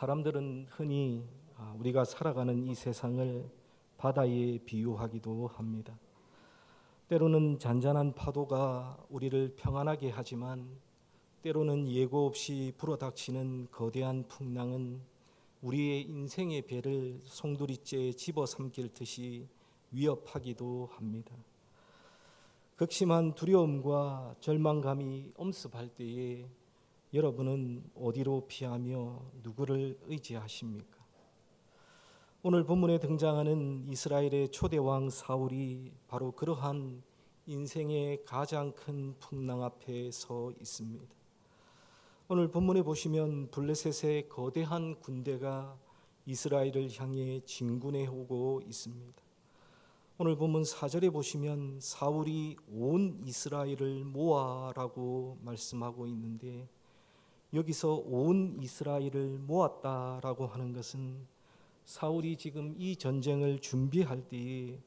사람들은 흔히 우리가 살아가는 이 세상을 바다에 비유하기도 합니다. 때로는 잔잔한 파도가 우리를 평안하게 하지만 때로는 예고 없이 불어닥치는 거대한 풍랑은 우리의 인생의 배를 송두리째 집어삼킬 듯이 위협하기도 합니다. 극심한 두려움과 절망감이 엄습할 때에 여러분은 어디로 피하며 누구를 의지하십니까? 오늘 본문에 등장하는 이스라엘의 초대왕 사울이 바로 그러한 인생의 가장 큰 풍랑 앞에 서 있습니다. 오늘 본문에 보시면 블레셋의 거대한 군대가 이스라엘을 향해 진군해 오고 있습니다. 오늘 본문 4절에 보시면 사울이 온 이스라엘을 모아라고 말씀하고 있는데, 여기서 온 이스라엘을 모았다라고 하는 것은 사울이 지금 이 전쟁을 준비할 때에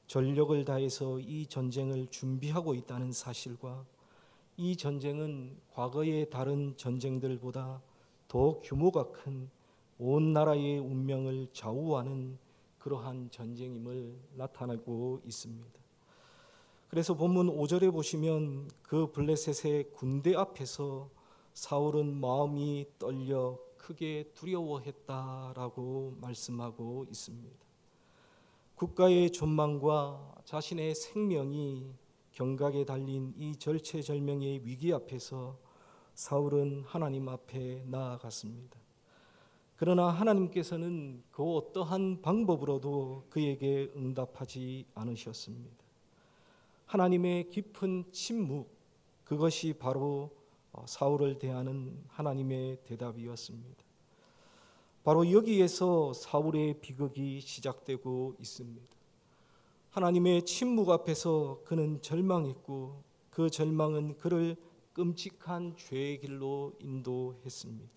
전력을 다해서 이 전쟁을 준비하고 있다는 사실과 이 전쟁은 과거의 다른 전쟁들보다 더 규모가 큰 온 나라의 운명을 좌우하는 그러한 전쟁임을 나타내고 있습니다. 그래서 본문 5절에 보시면 그 블레셋의 군대 앞에서 사울은 마음이 떨려 크게 두려워했다라고 말씀하고 있습니다. 국가의 존망과 자신의 생명이 경각에 달린 이 절체절명의 위기 앞에서 사울은 하나님 앞에 나아갔습니다. 그러나 하나님께서는 그 어떠한 방법으로도 그에게 응답하지 않으셨습니다. 하나님의 깊은 침묵, 그것이 바로 사울을 대하는 하나님의 대답이었습니다. 바로 여기에서 사울의 비극이 시작되고 있습니다. 하나님의 침묵 앞에서 그는 절망했고 그 절망은 그를 끔찍한 죄의 길로 인도했습니다.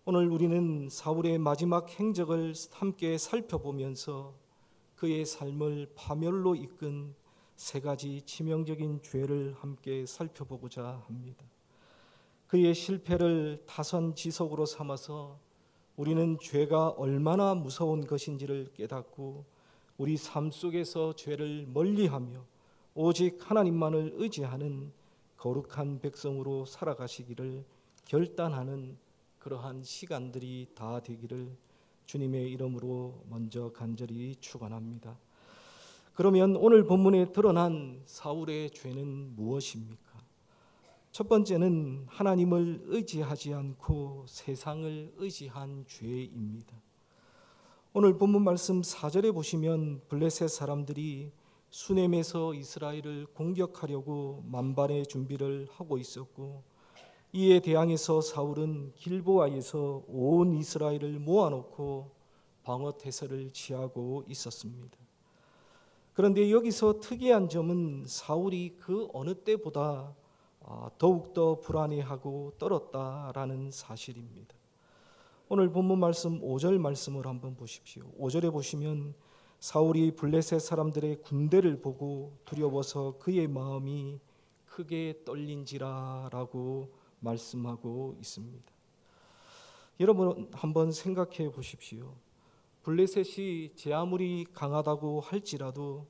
오늘 우리는 사울의 마지막 행적을 함께 살펴보면서 그의 삶을 파멸로 이끈 세 가지 치명적인 죄를 함께 살펴보고자 합니다. 그의 실패를 타선지석으로 삼아서 우리는 죄가 얼마나 무서운 것인지를 깨닫고 우리 삶 속에서 죄를 멀리하며 오직 하나님만을 의지하는 거룩한 백성으로 살아가시기를 결단하는 그러한 시간들이 다 되기를 주님의 이름으로 먼저 간절히 축원합니다. 그러면 오늘 본문에 드러난 사울의 죄는 무엇입니까? 첫 번째는 하나님을 의지하지 않고 세상을 의지한 죄입니다. 오늘 본문 말씀 4절에 보시면 블레셋 사람들이 수넴에서 이스라엘을 공격하려고 만반의 준비를 하고 있었고, 이에 대항해서 사울은 길보아에서 온 이스라엘을 모아놓고 방어태세를 취하고 있었습니다. 그런데 여기서 특이한 점은 사울이 그 어느 때보다 더욱더 불안해하고 떨었다라는 사실입니다. 오늘 본문 말씀 5절 말씀을 한번 보십시오. 5절에 보시면 사울이 블레셋 사람들의 군대를 보고 두려워서 그의 마음이 크게 떨린지라라고 말씀하고 있습니다. 여러분 한번 생각해 보십시오. 블레셋이 제 아무리 강하다고 할지라도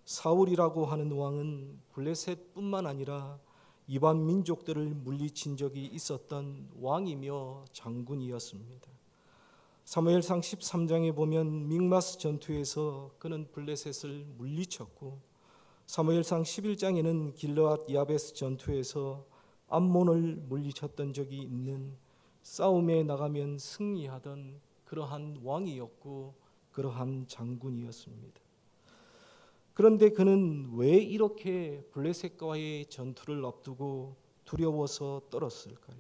사울이라고 하는 왕은 블레셋뿐만 아니라 이방 민족들을 물리친 적이 있었던 왕이며 장군이었습니다. 사무엘상 13장에 보면 믹마스 전투에서 그는 블레셋을 물리쳤고, 사무엘상 11장에는 길르앗 야베스 전투에서 암몬을 물리쳤던 적이 있는, 싸움에 나가면 승리하던 그러한 왕이었고 그러한 장군이었습니다. 그런데 그는 왜 이렇게 블레셋과의 전투를 앞두고 두려워서 떨었을까요?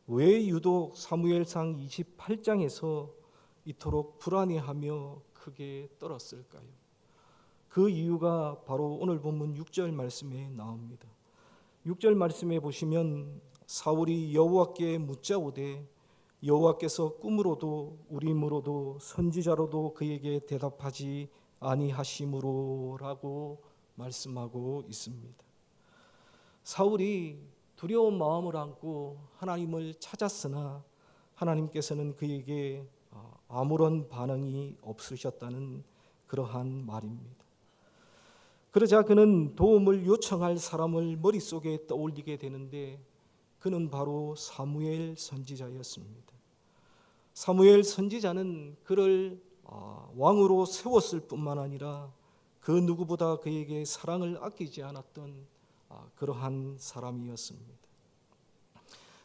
왜 유독 사무엘상 28장에서 이토록 불안해하며 크게 떨었을까요? 그 이유가 바로 오늘 본문 6절 말씀에 나옵니다. 6절 말씀에 보시면 사울이 여호와께 묻자오되 여호와께서 꿈으로도 우림으로도 선지자로도 그에게 대답하지 아니하심으로라고 말씀하고 있습니다. 사울이 두려운 마음을 안고 하나님을 찾았으나 하나님께서는 그에게 아무런 반응이 없으셨다는 그러한 말입니다. 그러자 그는 도움을 요청할 사람을 머릿속에 떠올리게 되는데 그는 바로 사무엘 선지자였습니다. 사무엘 선지자는 그를 왕으로 세웠을 뿐만 아니라 그 누구보다 그에게 사랑을 아끼지 않았던 그러한 사람이었습니다.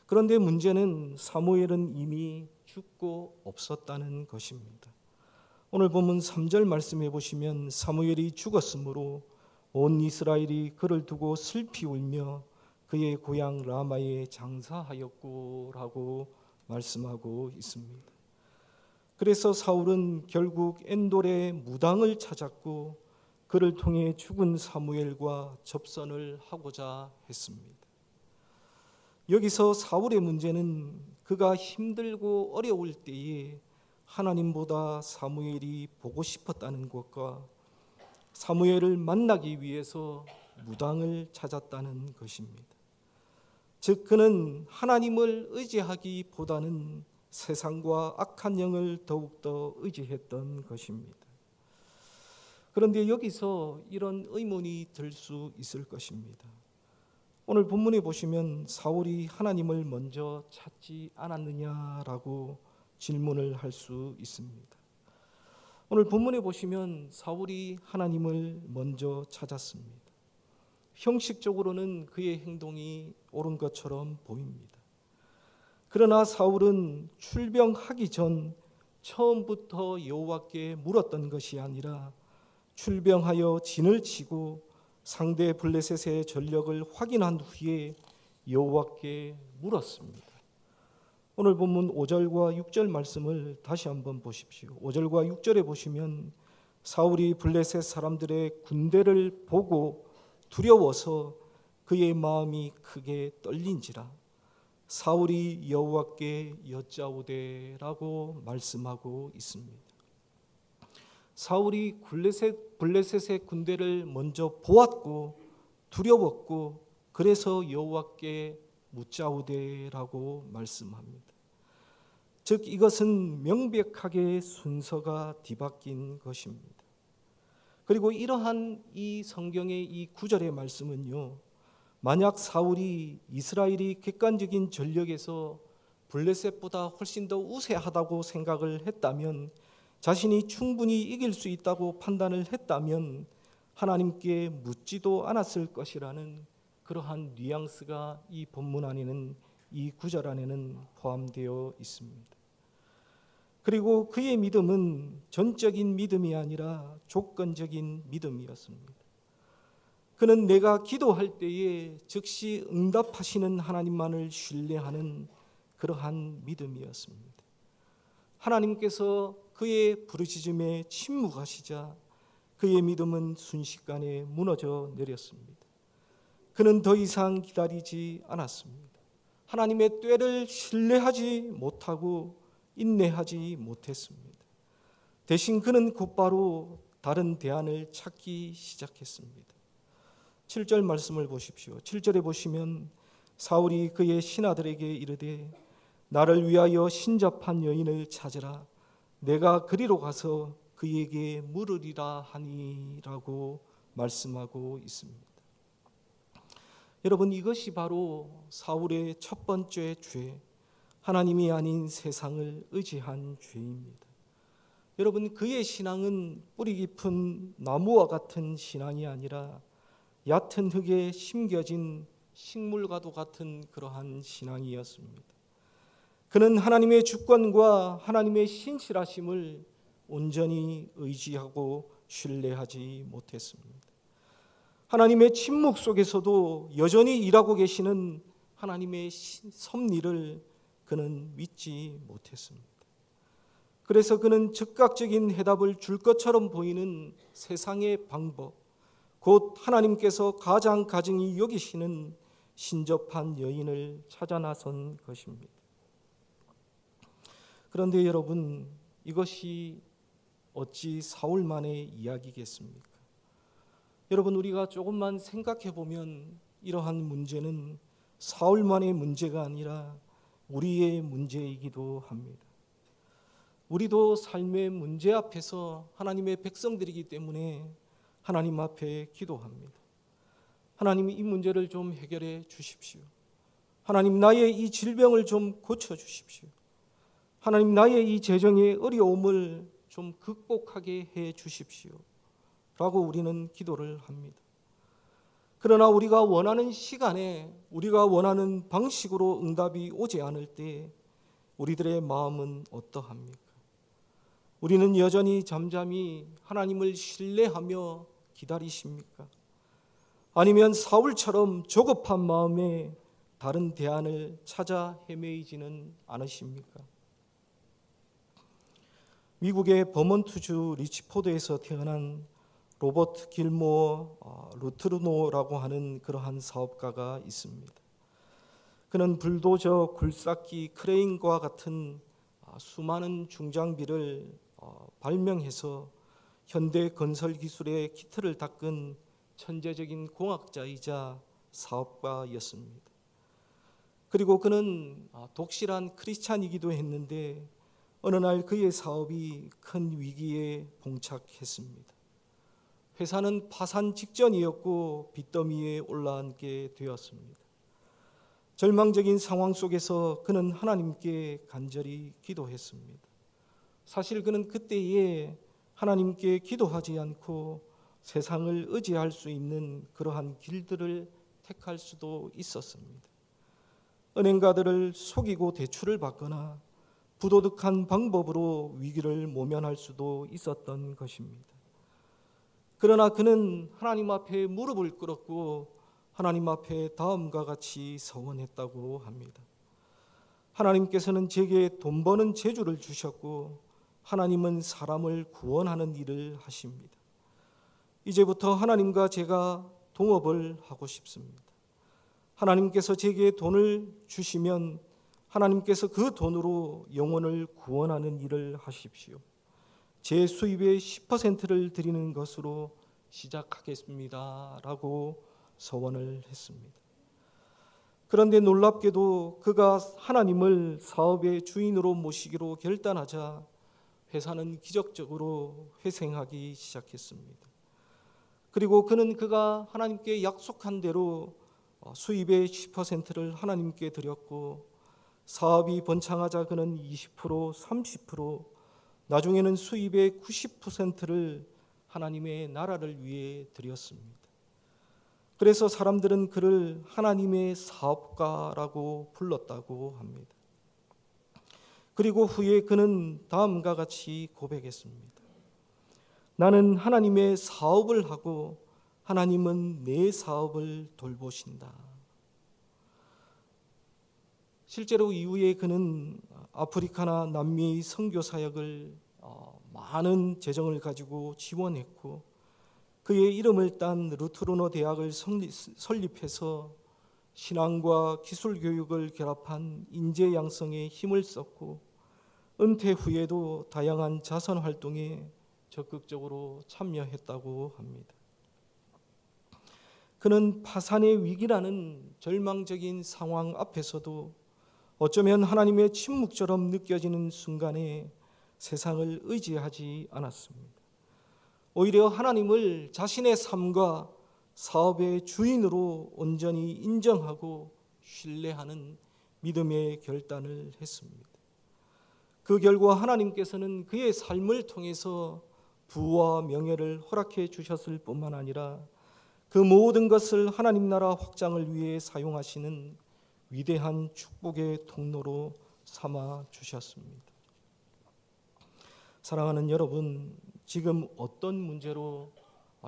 그런데 문제는 사무엘은 이미 죽고 없었다는 것입니다. 오늘 본문 3절 말씀해 보시면 사무엘이 죽었으므로 온 이스라엘이 그를 두고 슬피 울며 그의 고향 라마에 장사하였고라고 말씀하고 있습니다. 그래서 사울은 결국 엔돌의 무당을 찾았고 그를 통해 죽은 사무엘과 접선을 하고자 했습니다. 여기서 사울의 문제는 그가 힘들고 어려울 때에 하나님보다 사무엘이 보고 싶었다는 것과 사무엘을 만나기 위해서 무당을 찾았다는 것입니다. 즉 그는 하나님을 의지하기보다는 세상과 악한 영을 더욱더 의지했던 것입니다. 그런데 여기서 이런 의문이 들 수 있을 것입니다. 오늘 본문에 보시면 사울이 하나님을 먼저 찾지 않았느냐라고 질문을 할 수 있습니다. 오늘 본문에 보시면 사울이 하나님을 먼저 찾았습니다. 형식적으로는 그의 행동이 옳은 것처럼 보입니다. 그러나 사울은 출병하기 전 처음부터 여호와께 물었던 것이 아니라 출병하여 진을 치고 상대 블레셋의 전력을 확인한 후에 여호와께 물었습니다. 오늘 본문 5절과 6절 말씀을 다시 한번 보십시오. 5절과 6절에 보시면 사울이 블레셋 사람들의 군대를 보고 두려워서 그의 마음이 크게 떨린지라 사울이 여호와께 여짜오되라고 말씀하고 있습니다. 사울이 블레셋의 군대를 먼저 보았고 두려웠고 그래서 여호와께 묻자오되라고 말씀합니다. 즉 이것은 명백하게 순서가 뒤바뀐 것입니다. 그리고 이러한 이 성경의 이 구절의 말씀은요, 만약 사울이 이스라엘이 객관적인 전력에서 블레셋보다 훨씬 더 우세하다고 생각을 했다면, 자신이 충분히 이길 수 있다고 판단을 했다면 하나님께 묻지도 않았을 것이라는 그러한 뉘앙스가 이 본문 안에는, 이 구절 안에는 포함되어 있습니다. 그리고 그의 믿음은 전적인 믿음이 아니라 조건적인 믿음이었습니다. 그는 내가 기도할 때에 즉시 응답하시는 하나님만을 신뢰하는 그러한 믿음이었습니다. 하나님께서 그의 부르짖음에 침묵하시자 그의 믿음은 순식간에 무너져 내렸습니다. 그는 더 이상 기다리지 않았습니다. 하나님의 때를 신뢰하지 못하고 인내하지 못했습니다. 대신 그는 곧바로 다른 대안을 찾기 시작했습니다. 7절 말씀을 보십시오. 7절에 보시면 사울이 그의 신하들에게 이르되 나를 위하여 신접한 여인을 찾으라. 내가 그리로 가서 그에게 물으리라 하니라고 말씀하고 있습니다. 여러분, 이것이 바로 사울의 첫 번째 죄, 하나님이 아닌 세상을 의지한 죄입니다. 여러분, 그의 신앙은 뿌리 깊은 나무와 같은 신앙이 아니라 얕은 흙에 심겨진 식물과도 같은 그러한 신앙이었습니다. 그는 하나님의 주권과 하나님의 신실하심을 온전히 의지하고 신뢰하지 못했습니다. 하나님의 침묵 속에서도 여전히 일하고 계시는 하나님의 섭리를 그는 믿지 못했습니다. 그래서 그는 즉각적인 해답을 줄 것처럼 보이는 세상의 방법, 곧 하나님께서 가장 가증히 여기시는 신접한 여인을 찾아 나선 것입니다. 그런데 여러분, 이것이 어찌 사울만의 이야기겠습니까? 여러분, 우리가 조금만 생각해 보면 이러한 문제는 사울만의 문제가 아니라 우리의 문제이기도 합니다. 우리도 삶의 문제 앞에서 하나님의 백성들이기 때문에 하나님 앞에 기도합니다. 하나님, 이 문제를 좀 해결해 주십시오. 하나님, 나의 이 질병을 좀 고쳐 주십시오. 하나님, 나의 이 재정의 어려움을 좀 극복하게 해 주십시오. 라고 우리는 기도를 합니다. 그러나 우리가 원하는 시간에 우리가 원하는 방식으로 응답이 오지 않을 때 우리들의 마음은 어떠합니까? 우리는 여전히 잠잠히 하나님을 신뢰하며 기다리십니까? 아니면 사울처럼 조급한 마음에 다른 대안을 찾아 헤매이지는 않으십니까? 미국의 버몬트주 리치포드에서 태어난 로버트 길모어 루트르노라고 하는 그러한 사업가가 있습니다. 그는 불도저, 굴삭기, 크레인과 같은 수많은 중장비를 발명해서 현대 건설 기술의 기틀을 닦은 천재적인 공학자이자 사업가였습니다. 그리고 그는 독실한 크리스찬이기도 했는데 어느 날 그의 사업이 큰 위기에 봉착했습니다. 회사는 파산 직전이었고 빚더미에 올라앉게 되었습니다. 절망적인 상황 속에서 그는 하나님께 간절히 기도했습니다. 사실 그는 그때에 하나님께 기도하지 않고 세상을 의지할 수 있는 그러한 길들을 택할 수도 있었습니다. 은행가들을 속이고 대출을 받거나 부도덕한 방법으로 위기를 모면할 수도 있었던 것입니다. 그러나 그는 하나님 앞에 무릎을 꿇었고 하나님 앞에 다음과 같이 서원했다고 합니다. 하나님께서는 제게 돈 버는 재주를 주셨고 하나님은 사람을 구원하는 일을 하십니다. 이제부터 하나님과 제가 동업을 하고 싶습니다. 하나님께서 제게 돈을 주시면 하나님께서 그 돈으로 영혼을 구원하는 일을 하십시오. 제 수입의 10%를 드리는 것으로 시작하겠습니다. 라고 서원을 했습니다. 그런데 놀랍게도 그가 하나님을 사업의 주인으로 모시기로 결단하자 회사는 기적적으로 회생하기 시작했습니다. 그리고 그가 하나님께 약속한 대로 수입의 10%를 하나님께 드렸고 사업이 번창하자 그는 20%, 30%, 나중에는 수입의 90%를 하나님의 나라를 위해 드렸습니다. 그래서 사람들은 그를 하나님의 사업가라고 불렀다고 합니다. 그리고 후에 그는 다음과 같이 고백했습니다. 나는 하나님의 사업을 하고 하나님은 내 사업을 돌보신다. 실제로 이후에 그는 아프리카나 남미의 선교 사역을 많은 재정을 가지고 지원했고 그의 이름을 딴 루트르노 대학을 설립해서 신앙과 기술 교육을 결합한 인재 양성에 힘을 썼고 은퇴 후에도 다양한 자선 활동에 적극적으로 참여했다고 합니다. 그는 파산의 위기라는 절망적인 상황 앞에서도 어쩌면 하나님의 침묵처럼 느껴지는 순간에 세상을 의지하지 않았습니다. 오히려 하나님을 자신의 삶과 사업의 주인으로 온전히 인정하고 신뢰하는 믿음의 결단을 했습니다. 그 결과 하나님께서는 그의 삶을 통해서 부와 명예를 허락해 주셨을 뿐만 아니라 그 모든 것을 하나님 나라 확장을 위해 사용하시는 위대한 축복의 통로로 삼아 주셨습니다. 사랑하는 여러분, 지금 어떤 문제로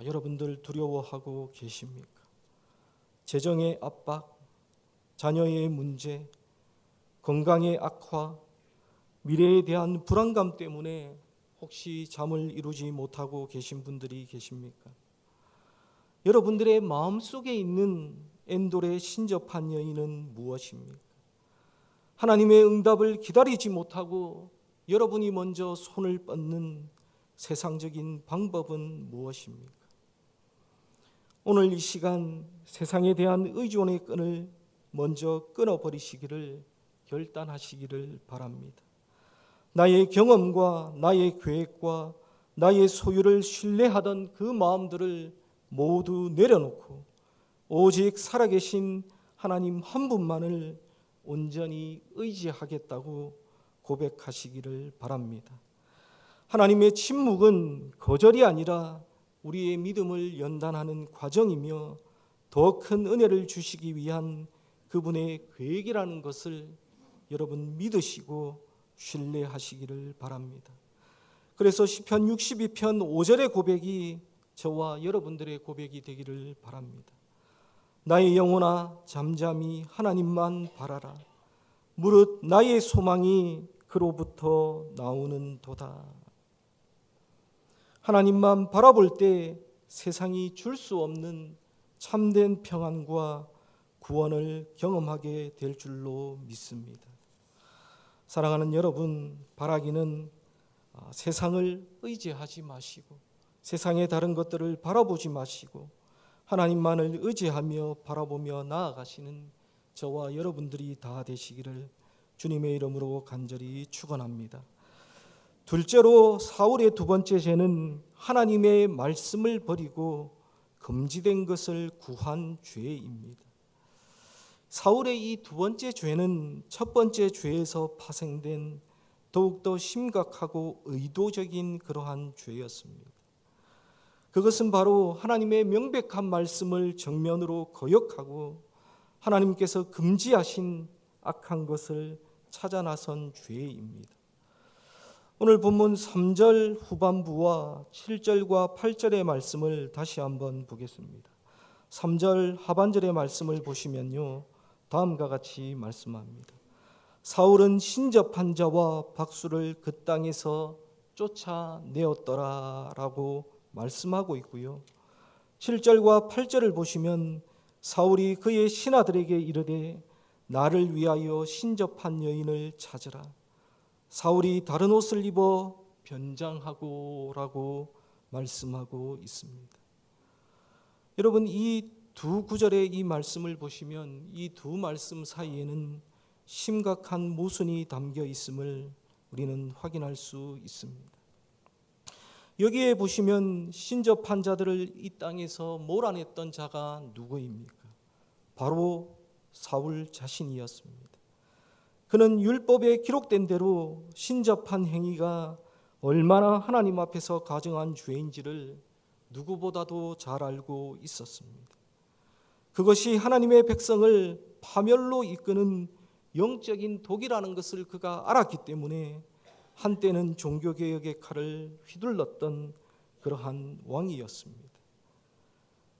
여러분들 두려워하고 계십니까? 재정의 압박, 자녀의 문제, 건강의 악화, 미래에 대한 불안감 때문에 혹시 잠을 이루지 못하고 계신 분들이 계십니까? 여러분들의 마음속에 있는 엔돌의 신접한 여인은 무엇입니까? 하나님의 응답을 기다리지 못하고 여러분이 먼저 손을 뻗는 세상적인 방법은 무엇입니까? 오늘 이 시간 세상에 대한 의존의 끈을 먼저 끊어버리시기를 결단하시기를 바랍니다. 나의 경험과 나의 계획과 나의 소유를 신뢰하던 그 마음들을 모두 내려놓고 오직 살아계신 하나님 한 분만을 온전히 의지하겠다고 고백하시기를 바랍니다. 하나님의 침묵은 거절이 아니라 우리의 믿음을 연단하는 과정이며 더 큰 은혜를 주시기 위한 그분의 계획이라는 것을 여러분 믿으시고 신뢰하시기를 바랍니다. 그래서 시편 62편 5절의 고백이 저와 여러분들의 고백이 되기를 바랍니다. 나의 영혼아 잠잠히 하나님만 바라라. 무릇 나의 소망이 그로부터 나오는 도다. 하나님만 바라볼 때 세상이 줄 수 없는 참된 평안과 구원을 경험하게 될 줄로 믿습니다. 사랑하는 여러분, 바라기는 세상을 의지하지 마시고 세상의 다른 것들을 바라보지 마시고 하나님만을 의지하며 바라보며 나아가시는 저와 여러분들이 다 되시기를 주님의 이름으로 간절히 축원합니다. 둘째로 사울의 두 번째 죄는 하나님의 말씀을 버리고 금지된 것을 구한 죄입니다. 사울의 이 두 번째 죄는 첫 번째 죄에서 파생된 더욱더 심각하고 의도적인 그러한 죄였습니다. 그것은 바로 하나님의 명백한 말씀을 정면으로 거역하고 하나님께서 금지하신 악한 것을 찾아 나선 죄입니다. 오늘 본문 3절 후반부와 7절과 8절의 말씀을 다시 한번 보겠습니다. 3절 하반절의 말씀을 보시면요, 다음과 같이 말씀합니다. 사울은 신접한 자와 박수를 그 땅에서 쫓아내었더라라고 말씀하고 있고요. 7절과 8절을 보시면 사울이 그의 신하들에게 이르되 나를 위하여 신접한 여인을 찾으라. 사울이 다른 옷을 입어 변장하고라고 말씀하고 있습니다. 여러분, 이 두 구절의 이 말씀을 보시면 이 두 말씀 사이에는 심각한 모순이 담겨 있음을 우리는 확인할 수 있습니다. 여기에 보시면 신접한 자들을 이 땅에서 몰아냈던 자가 누구입니까? 바로 사울 자신이었습니다. 그는 율법에 기록된 대로 신접한 행위가 얼마나 하나님 앞에서 가증한 죄인지를 누구보다도 잘 알고 있었습니다. 그것이 하나님의 백성을 파멸로 이끄는 영적인 독이라는 것을 그가 알았기 때문에 한때는 종교개혁의 칼을 휘둘렀던 그러한 왕이었습니다.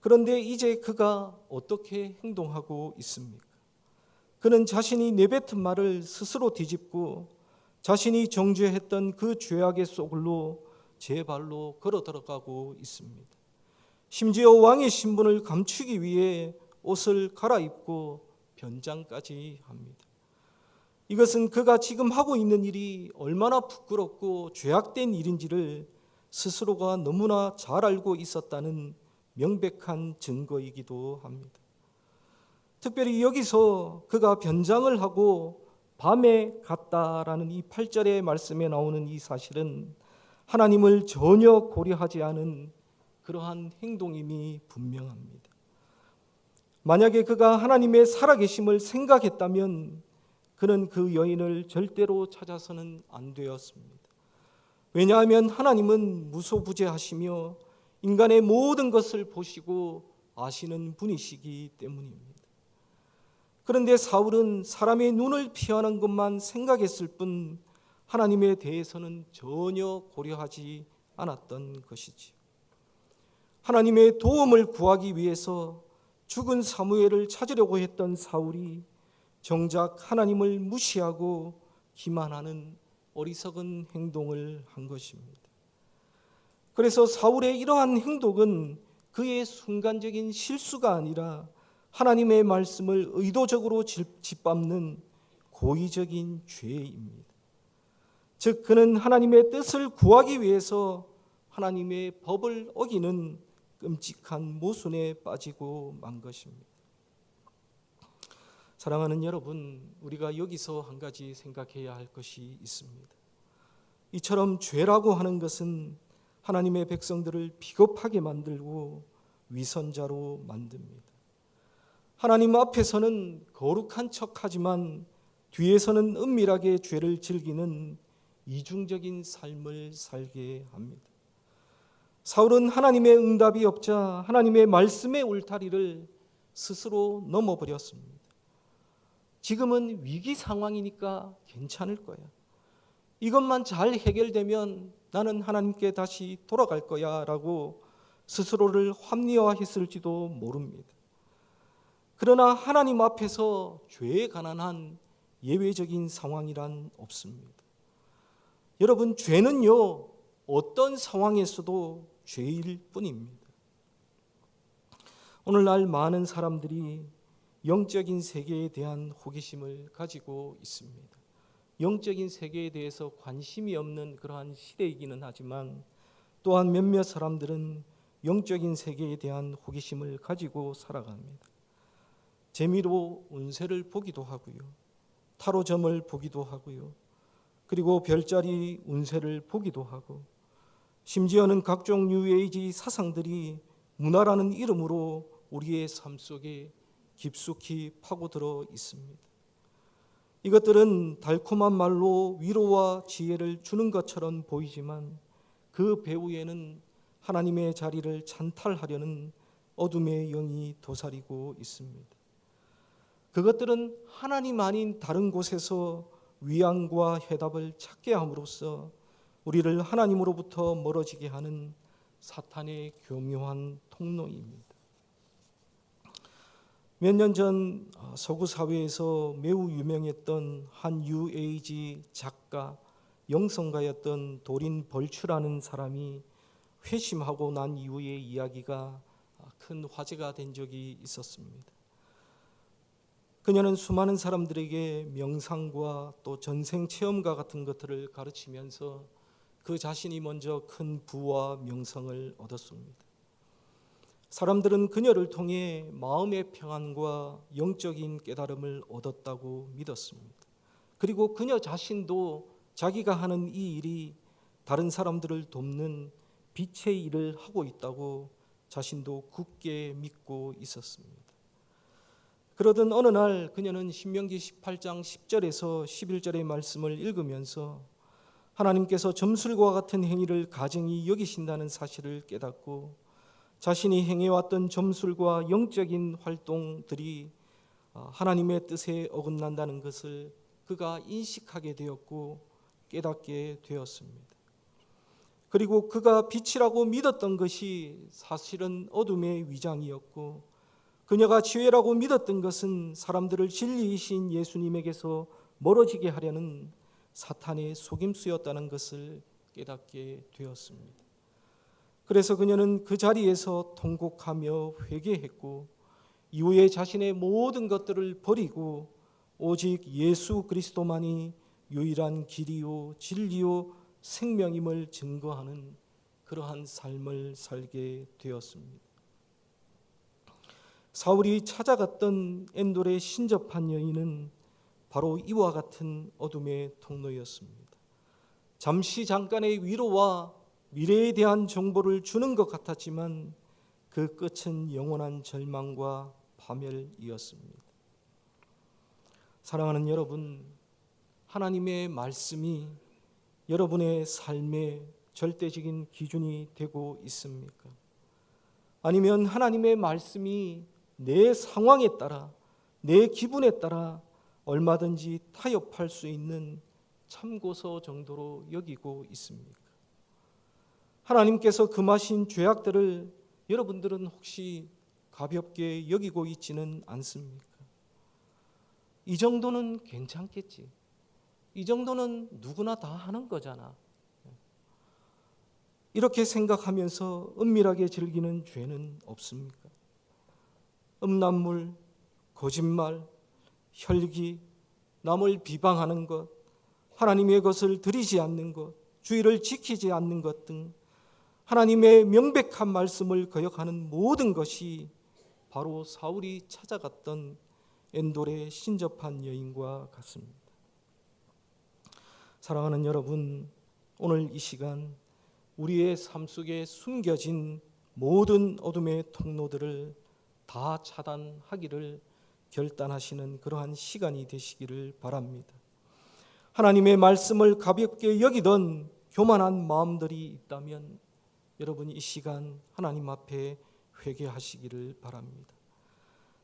그런데 이제 그가 어떻게 행동하고 있습니까? 그는 자신이 내뱉은 말을 스스로 뒤집고 자신이 정죄했던 그 죄악의 소굴로 제 발로 걸어 들어가고 있습니다. 심지어 왕의 신분을 감추기 위해 옷을 갈아입고 변장까지 합니다. 이것은 그가 지금 하고 있는 일이 얼마나 부끄럽고 죄악된 일인지를 스스로가 너무나 잘 알고 있었다는 명백한 증거이기도 합니다. 특별히 여기서 그가 변장을 하고 밤에 갔다라는 이 8절의 말씀에 나오는 이 사실은 하나님을 전혀 고려하지 않은 그러한 행동임이 분명합니다. 만약에 그가 하나님의 살아계심을 생각했다면 그는 그 여인을 절대로 찾아서는 안 되었습니다. 왜냐하면 하나님은 무소부재하시며 인간의 모든 것을 보시고 아시는 분이시기 때문입니다. 그런데 사울은 사람의 눈을 피하는 것만 생각했을 뿐 하나님에 대해서는 전혀 고려하지 않았던 것이지. 하나님의 도움을 구하기 위해서 죽은 사무엘을 찾으려고 했던 사울이 정작 하나님을 무시하고 기만하는 어리석은 행동을 한 것입니다. 그래서 사울의 이러한 행동은 그의 순간적인 실수가 아니라 하나님의 말씀을 의도적으로 짓밟는 고의적인 죄입니다. 즉 그는 하나님의 뜻을 구하기 위해서 하나님의 법을 어기는 끔찍한 모순에 빠지고 만 것입니다. 사랑하는 여러분, 우리가 여기서 한 가지 생각해야 할 것이 있습니다. 이처럼 죄라고 하는 것은 하나님의 백성들을 비겁하게 만들고 위선자로 만듭니다. 하나님 앞에서는 거룩한 척하지만 뒤에서는 은밀하게 죄를 즐기는 이중적인 삶을 살게 합니다. 사울은 하나님의 응답이 없자 하나님의 말씀의 울타리를 스스로 넘어버렸습니다. 지금은 위기 상황이니까 괜찮을 거야. 이것만 잘 해결되면 나는 하나님께 다시 돌아갈 거야 라고 스스로를 합리화했을지도 모릅니다. 그러나 하나님 앞에서 죄에 관한 한 예외적인 상황이란 없습니다. 여러분, 죄는요, 어떤 상황에서도 죄일 뿐입니다. 오늘날 많은 사람들이 영적인 세계에 대한 호기심을 가지고 있습니다. 영적인 세계에 대해서 관심이 없는 그러한 시대이기는 하지만 또한 몇몇 사람들은 영적인 세계에 대한 호기심을 가지고 살아갑니다. 재미로 운세를 보기도 하고요. 타로점을 보기도 하고요. 그리고 별자리 운세를 보기도 하고, 심지어는 각종 뉴에이지 사상들이 문화라는 이름으로 우리의 삶 속에 깊숙이 파고들어 있습니다. 이것들은 달콤한 말로 위로와 지혜를 주는 것처럼 보이지만 그 배후에는 하나님의 자리를 찬탈하려는 어둠의 영이 도사리고 있습니다. 그것들은 하나님 아닌 다른 곳에서 위안과 해답을 찾게 함으로써 우리를 하나님으로부터 멀어지게 하는 사탄의 교묘한 통로입니다. 몇 년 전 서구 사회에서 매우 유명했던 한 뉴에이지 작가, 영성가였던 도린 벌추라는 사람이 회심하고 난 이후의 이야기가 큰 화제가 된 적이 있었습니다. 그녀는 수많은 사람들에게 명상과 또 전생 체험과 같은 것들을 가르치면서 그 자신이 먼저 큰 부와 명성을 얻었습니다. 사람들은 그녀를 통해 마음의 평안과 영적인 깨달음을 얻었다고 믿었습니다. 그리고 그녀 자신도 자기가 하는 이 일이 다른 사람들을 돕는 빛의 일을 하고 있다고 자신도 굳게 믿고 있었습니다. 그러던 어느 날 그녀는 신명기 18장 10절에서 11절의 말씀을 읽으면서 하나님께서 점술과 같은 행위를 가증히 여기신다는 사실을 깨닫고 자신이 행해왔던 점술과 영적인 활동들이 하나님의 뜻에 어긋난다는 것을 그가 인식하게 되었고 깨닫게 되었습니다. 그리고 그가 빛이라고 믿었던 것이 사실은 어둠의 위장이었고, 그녀가 지혜라고 믿었던 것은 사람들을 진리이신 예수님에게서 멀어지게 하려는 사탄의 속임수였다는 것을 깨닫게 되었습니다. 그래서 그녀는 그 자리에서 통곡하며 회개했고, 이후에 자신의 모든 것들을 버리고 오직 예수 그리스도만이 유일한 길이요 진리요 생명임을 증거하는 그러한 삶을 살게 되었습니다. 사울이 찾아갔던 엔돌의 신접한 여인은 바로 이와 같은 어둠의 통로였습니다. 잠시 잠깐의 위로와 미래에 대한 정보를 주는 것 같았지만 그 끝은 영원한 절망과 파멸이었습니다. 사랑하는 여러분, 하나님의 말씀이 여러분의 삶의 절대적인 기준이 되고 있습니까? 아니면 하나님의 말씀이 내 상황에 따라, 내 기분에 따라 얼마든지 타협할 수 있는 참고서 정도로 여기고 있습니까? 하나님께서 금하신 죄악들을 여러분들은 혹시 가볍게 여기고 있지는 않습니까? 이 정도는 괜찮겠지. 이 정도는 누구나 다 하는 거잖아. 이렇게 생각하면서 은밀하게 즐기는 죄는 없습니까? 음란물, 거짓말, 혈기, 남을 비방하는 것, 하나님의 것을 드리지 않는 것, 주의를 지키지 않는 것 등 하나님의 명백한 말씀을 거역하는 모든 것이 바로 사울이 찾아갔던 엔돌에 신접한 여인과 같습니다. 사랑하는 여러분, 오늘 이 시간 우리의 삶 속에 숨겨진 모든 어둠의 통로들을 다 차단하기를 결단하시는 그러한 시간이 되시기를 바랍니다. 하나님의 말씀을 가볍게 여기던 교만한 마음들이 있다면 여러분 이 시간 하나님 앞에 회개하시기를 바랍니다.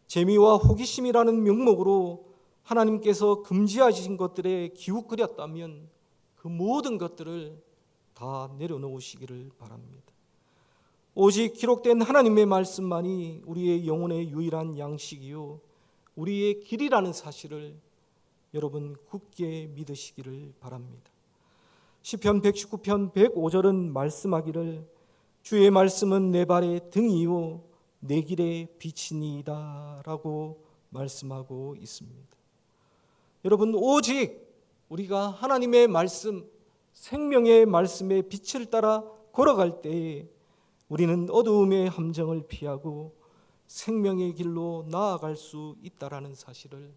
재미와 호기심이라는 명목으로 하나님께서 금지하신 것들에 기웃거렸다면 그 모든 것들을 다 내려놓으시기를 바랍니다. 오직 기록된 하나님의 말씀만이 우리의 영혼의 유일한 양식이요 우리의 길이라는 사실을 여러분 굳게 믿으시기를 바랍니다. 시편 119편 105절은 말씀하기를 주의 말씀은 내 발의 등이요 내 길의 빛이니이다 라고 말씀하고 있습니다. 여러분 오직 우리가 하나님의 말씀, 생명의 말씀의 빛을 따라 걸어갈 때에 우리는 어두움의 함정을 피하고 생명의 길로 나아갈 수 있다라는 사실을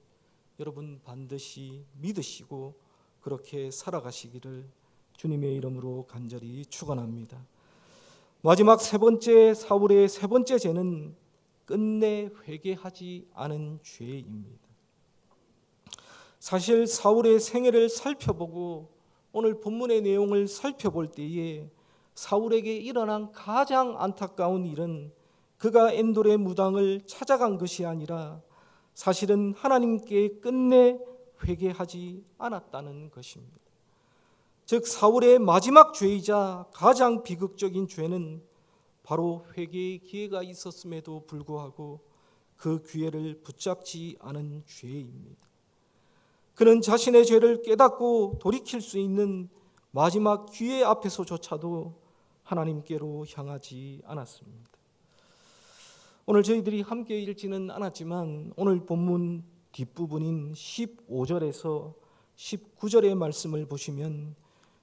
여러분 반드시 믿으시고 그렇게 살아가시기를 주님의 이름으로 간절히 축원합니다. 마지막 세 번째, 사울의 세 번째 죄는 끝내 회개하지 않은 죄입니다. 사실 사울의 생애를 살펴보고 오늘 본문의 내용을 살펴볼 때에 사울에게 일어난 가장 안타까운 일은 그가 엔돌의 무당을 찾아간 것이 아니라 사실은 하나님께 끝내 회개하지 않았다는 것입니다. 즉 사울의 마지막 죄이자 가장 비극적인 죄는 바로 회개의 기회가 있었음에도 불구하고 그 기회를 붙잡지 않은 죄입니다. 그는 자신의 죄를 깨닫고 돌이킬 수 있는 마지막 기회 앞에서조차도 하나님께로 향하지 않았습니다. 오늘 저희들이 함께 읽지는 않았지만 오늘 본문 뒷부분인 15절에서 19절의 말씀을 보시면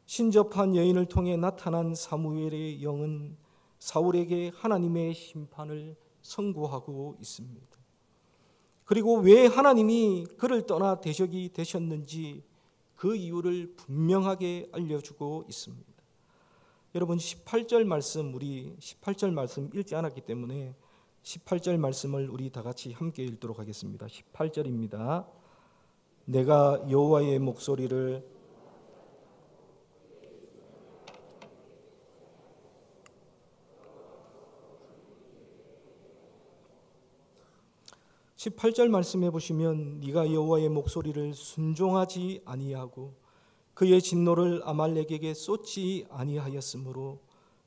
신접한 여인을 통해 나타난 사무엘의 영은 사울에게 하나님의 심판을 선고하고 있습니다. 그리고 왜 하나님이 그를 떠나 대적이 되셨는지 그 이유를 분명하게 알려주고 있습니다. 여러분 18절 말씀, 우리 18절 말씀 읽지 않았기 때문에 18절 말씀을 우리 다 같이 함께 읽도록 하겠습니다. 18절입니다. 내가 여호와의 목소리를 18절 말씀해 보시면 네가 여호와의 목소리를 순종하지 아니하고 그의 진노를 아말렉에게 쏟지 아니하였으므로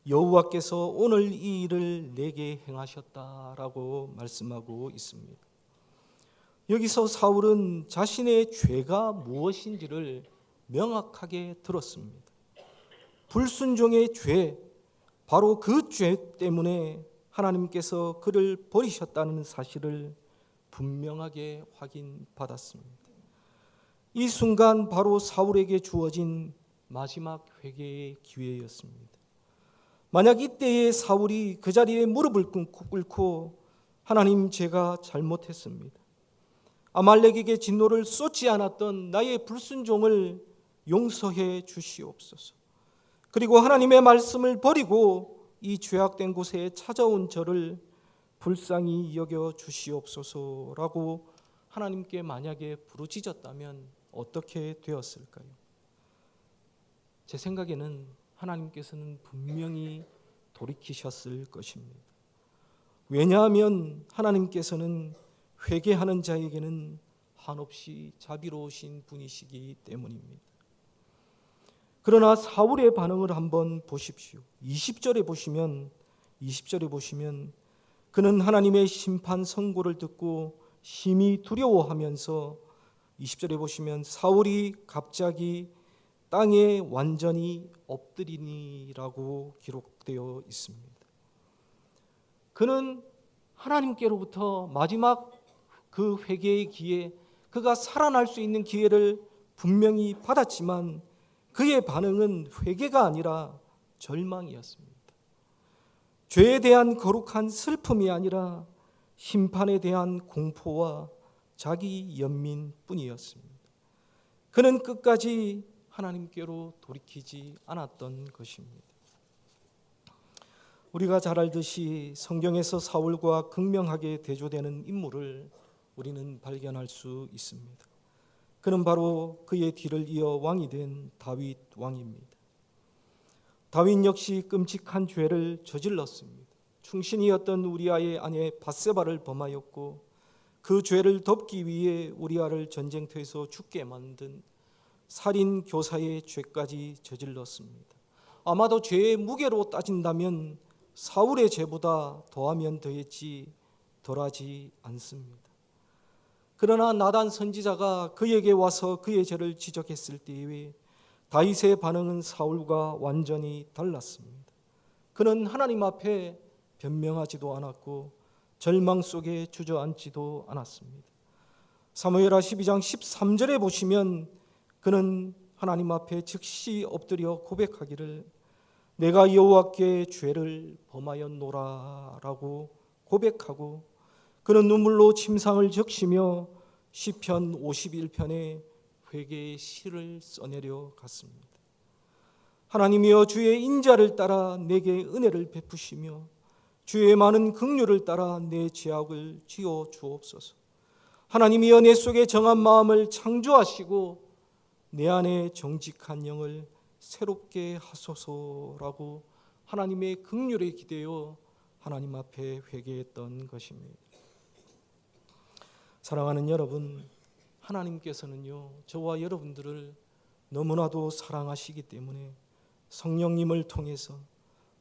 여호와께서 오늘 이 일을 내게 행하셨다라고 말씀하고 있습니다. 여기서 사울은 자신의 죄가 무엇인지를 명확하게 들었습니다. 불순종의 죄, 바로 그 죄 때문에 하나님께서 그를 버리셨다는 사실을 분명하게 확인받았습니다. 이 순간 바로 사울에게 주어진 마지막 회개의 기회였습니다. 만약 이때에 사울이 그 자리에 무릎을 꿇고 하나님 제가 잘못했습니다. 아말렉에게 진노를 쏟지 않았던 나의 불순종을 용서해 주시옵소서. 그리고 하나님의 말씀을 버리고 이 죄악된 곳에 찾아온 저를 불쌍히 여겨 주시옵소서라고 하나님께 만약에 부르짖었다면 어떻게 되었을까요? 제 생각에는 하나님께서는 분명히 돌이키셨을 것입니다. 왜냐하면 하나님께서는 회개하는 자에게는 한없이 자비로우신 분이시기 때문입니다. 그러나 사울의 반응을 한번 보십시오. 20절에 보시면 그는 하나님의 심판 선고를 듣고 심히 두려워하면서 20절에 보시면 사울이 갑자기 땅에 완전히 엎드리니라고 기록되어 있습니다. 그는 하나님께로부터 마지막 그 회개의 기회, 그가 살아날 수 있는 기회를 분명히 받았지만 그의 반응은 회개가 아니라 절망이었습니다. 죄에 대한 거룩한 슬픔이 아니라 심판에 대한 공포와 자기 연민뿐이었습니다. 그는 끝까지 하나님께로 돌이키지 않았던 것입니다. 우리가 잘 알듯이 성경에서 사울과 극명하게 대조되는 인물을 우리는 발견할 수 있습니다. 그는 바로 그의 뒤를 이어 왕이 된 다윗 왕입니다. 다윗 역시 끔찍한 죄를 저질렀습니다. 충신이었던 우리아의 아내 밧세바를 범하였고 그 죄를 덮기 위해 우리아를 전쟁터에서 죽게 만든 살인 교사의 죄까지 저질렀습니다. 아마도 죄의 무게로 따진다면 사울의 죄보다 더하면 더했지 덜하지 않습니다. 그러나 나단 선지자가 그에게 와서 그의 죄를 지적했을 때에 다윗의 반응은 사울과 완전히 달랐습니다. 그는 하나님 앞에 변명하지도 않았고 절망 속에 주저앉지도 않았습니다. 사무엘하 12장 13절에 보시면 그는 하나님 앞에 즉시 엎드려 고백하기를 내가 여호와께 죄를 범하였노라라고 고백하고 그는 눈물로 침상을 적시며 시편 51편에 회개의 시를 써내려 갔습니다. 하나님이여 주의 인자를 따라 내게 은혜를 베푸시며 주의 많은 긍휼을 따라 내 죄악을 지어 주옵소서. 하나님이여 내 속에 정한 마음을 창조하시고 내 안에 정직한 영을 새롭게 하소서라고 하나님의 긍휼에 기대어 하나님 앞에 회개했던 것입니다. 사랑하는 여러분, 하나님께서는요 저와 여러분들을 너무나도 사랑하시기 때문에 성령님을 통해서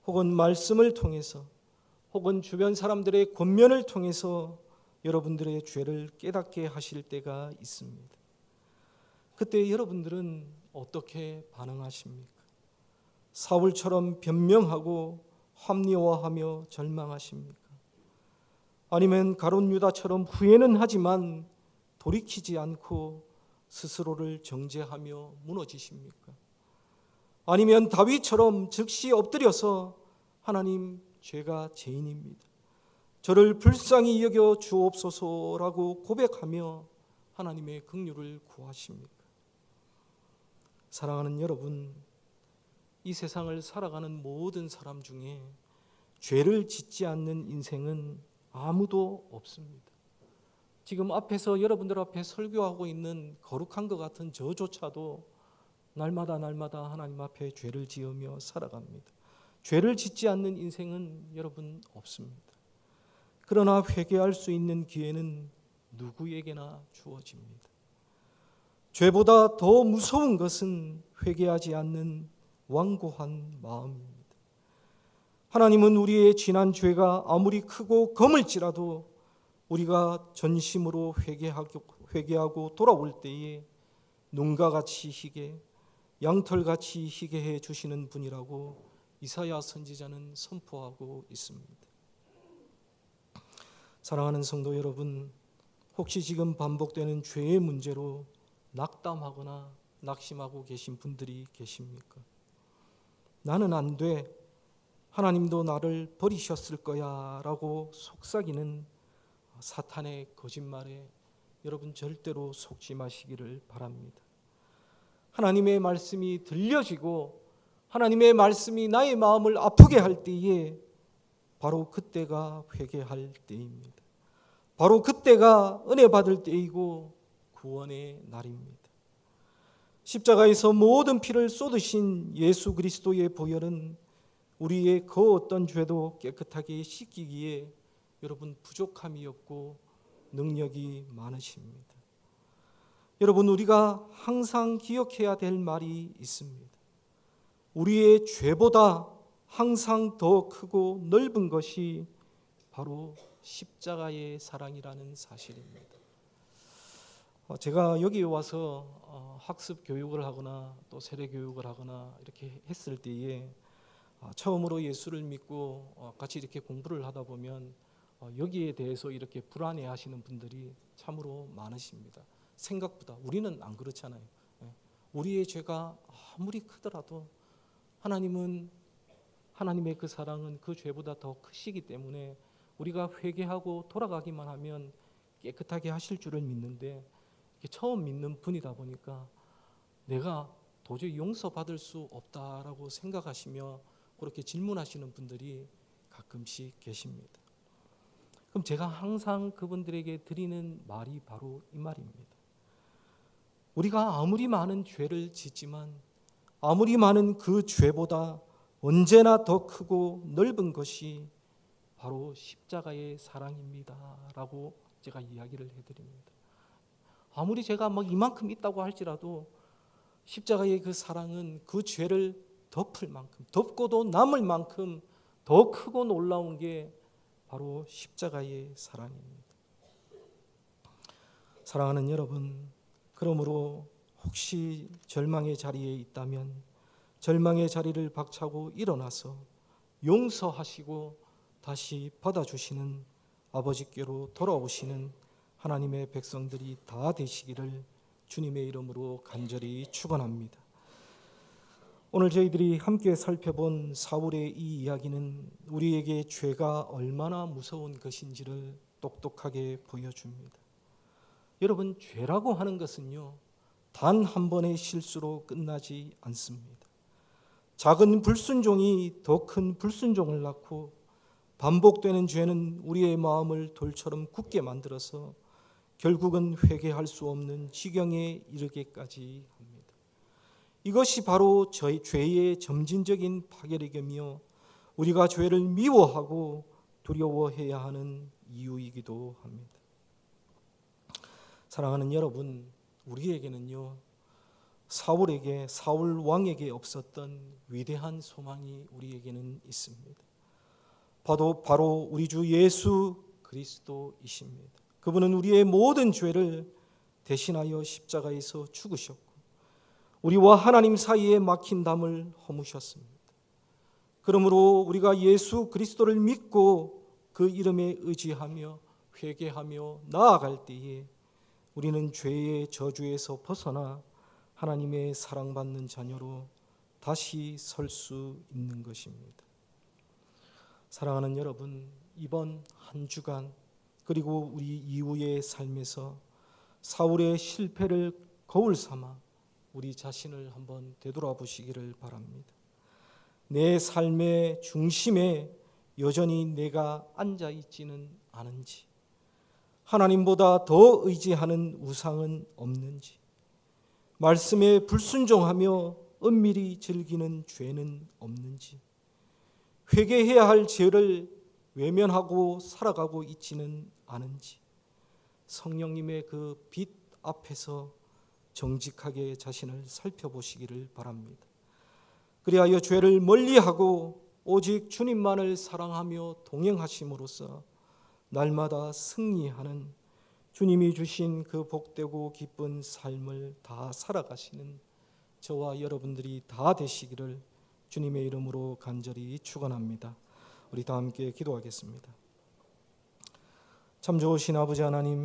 혹은 말씀을 통해서 혹은 주변 사람들의 권면을 통해서 여러분들의 죄를 깨닫게 하실 때가 있습니다. 그때 여러분들은 어떻게 반응하십니까? 사울처럼 변명하고 합리화하며 절망하십니까? 아니면 가룟 유다처럼 후회는 하지만 돌이키지 않고 스스로를 정죄하며 무너지십니까? 아니면 다윗처럼 즉시 엎드려서 하나님 죄가 죄인입니다. 저를 불쌍히 여겨 주옵소서라고 고백하며 하나님의 긍휼을 구하십니까? 사랑하는 여러분, 이 세상을 살아가는 모든 사람 중에 죄를 짓지 않는 인생은 아무도 없습니다. 지금 앞에서 여러분들 앞에 설교하고 있는 거룩한 것 같은 저조차도 날마다 하나님 앞에 죄를 지으며 살아갑니다. 죄를 짓지 않는 인생은 여러분 없습니다. 그러나 회개할 수 있는 기회는 누구에게나 주어집니다. 죄보다 더 무서운 것은 회개하지 않는 완고한 마음입니다. 하나님은 우리의 지난 죄가 아무리 크고 검을지라도 우리가 전심으로 회개하고 돌아올 때에 눈과 같이 희게 양털같이 희게 해 주시는 분이라고 이사야 선지자는 선포하고 있습니다. 사랑하는 성도 여러분, 혹시 지금 반복되는 죄의 문제로 낙담하거나 낙심하고 계신 분들이 계십니까? 나는 안 돼, 하나님도 나를 버리셨을 거야 라고 속삭이는 사탄의 거짓말에 여러분 절대로 속지 마시기를 바랍니다. 하나님의 말씀이 들려지고 하나님의 말씀이 나의 마음을 아프게 할 때에 바로 그때가 회개할 때입니다. 바로 그때가 은혜 받을 때이고 구원의 날입니다. 십자가에서 모든 피를 쏟으신 예수 그리스도의 보혈은 우리의 그 어떤 죄도 깨끗하게 씻기기에 여러분 부족함이 없고 능력이 많으십니다. 여러분, 우리가 항상 기억해야 될 말이 있습니다. 우리의 죄보다 항상 더 크고 넓은 것이 바로 십자가의 사랑이라는 사실입니다. 제가 여기 와서 학습 교육을 하거나 또 세례 교육을 하거나 이렇게 했을 때에 처음으로 예수를 믿고 같이 이렇게 공부를 하다 보면 여기에 대해서 이렇게 불안해하시는 분들이 참으로 많으십니다. 생각보다 우리는 안 그렇잖아요. 우리의 죄가 아무리 크더라도 하나님은 하나님의 그 사랑은 그 죄보다 더 크시기 때문에 우리가 회개하고 돌아가기만 하면 깨끗하게 하실 줄을 믿는데 처음 믿는 분이다 보니까 내가 도저히 용서받을 수 없다라고 생각하시며 그렇게 질문하시는 분들이 가끔씩 계십니다. 그럼 제가 항상 그분들에게 드리는 말이 바로 이 말입니다. 우리가 아무리 많은 죄를 짓지만 아무리 많은 그 죄보다 언제나 더 크고 넓은 것이 바로 십자가의 사랑입니다 라고 제가 이야기를 해드립니다. 아무리 제가 이만큼 있다고 할지라도 십자가의 그 사랑은 그 죄를 덮을 만큼, 덮고도 남을 만큼 더 크고 놀라운 게 바로 십자가의 사랑입니다. 사랑하는 여러분, 그러므로 혹시 절망의 자리에 있다면 절망의 자리를 박차고 일어나서 용서하시고 다시 받아주시는 아버지께로 돌아오시는 하나님의 백성들이 다 되시기를 주님의 이름으로 간절히 축원합니다. 오늘 저희들이 함께 살펴본 사울의 이 이야기는 우리에게 죄가 얼마나 무서운 것인지를 똑똑하게 보여줍니다. 여러분, 죄라고 하는 것은요, 단 한 번의 실수로 끝나지 않습니다. 작은 불순종이 더 큰 불순종을 낳고 반복되는 죄는 우리의 마음을 돌처럼 굳게 만들어서 결국은 회개할 수 없는 지경에 이르게까지 합니다. 이것이 바로 죄의 점진적인 파괴력이며 우리가 죄를 미워하고 두려워해야 하는 이유이기도 합니다. 사랑하는 여러분, 우리에게는요, 사울 왕에게 없었던 위대한 소망이 우리에게는 있습니다. 바로 우리 주 예수 그리스도이십니다. 그분은 우리의 모든 죄를 대신하여 십자가에서 죽으셨고 우리와 하나님 사이에 막힌 담을 허무셨습니다. 그러므로 우리가 예수 그리스도를 믿고 그 이름에 의지하며 회개하며 나아갈 때에 우리는 죄의 저주에서 벗어나 하나님의 사랑받는 자녀로 다시 설 수 있는 것입니다. 사랑하는 여러분, 이번 한 주간 그리고 우리 이후의 삶에서 사울의 실패를 거울 삼아 우리 자신을 한번 되돌아보시기를 바랍니다. 내 삶의 중심에 여전히 내가 앉아 있지는 않은지, 하나님보다 더 의지하는 우상은 없는지, 말씀에 불순종하며 은밀히 즐기는 죄는 없는지, 회개해야 할 죄를 외면하고 살아가고 있지는 않은지, 성령님의 그 빛 앞에서 정직하게 자신을 살펴보시기를 바랍니다. 그리하여 죄를 멀리하고 오직 주님만을 사랑하며 동행하심으로써 날마다 승리하는 주님이 주신 그 복되고 기쁜 삶을 다 살아가시는 저와 여러분들이 다 되시기를 주님의 이름으로 간절히 축원합니다. 우리 다 함께 기도하겠습니다. 참 좋으신 아버지 하나님,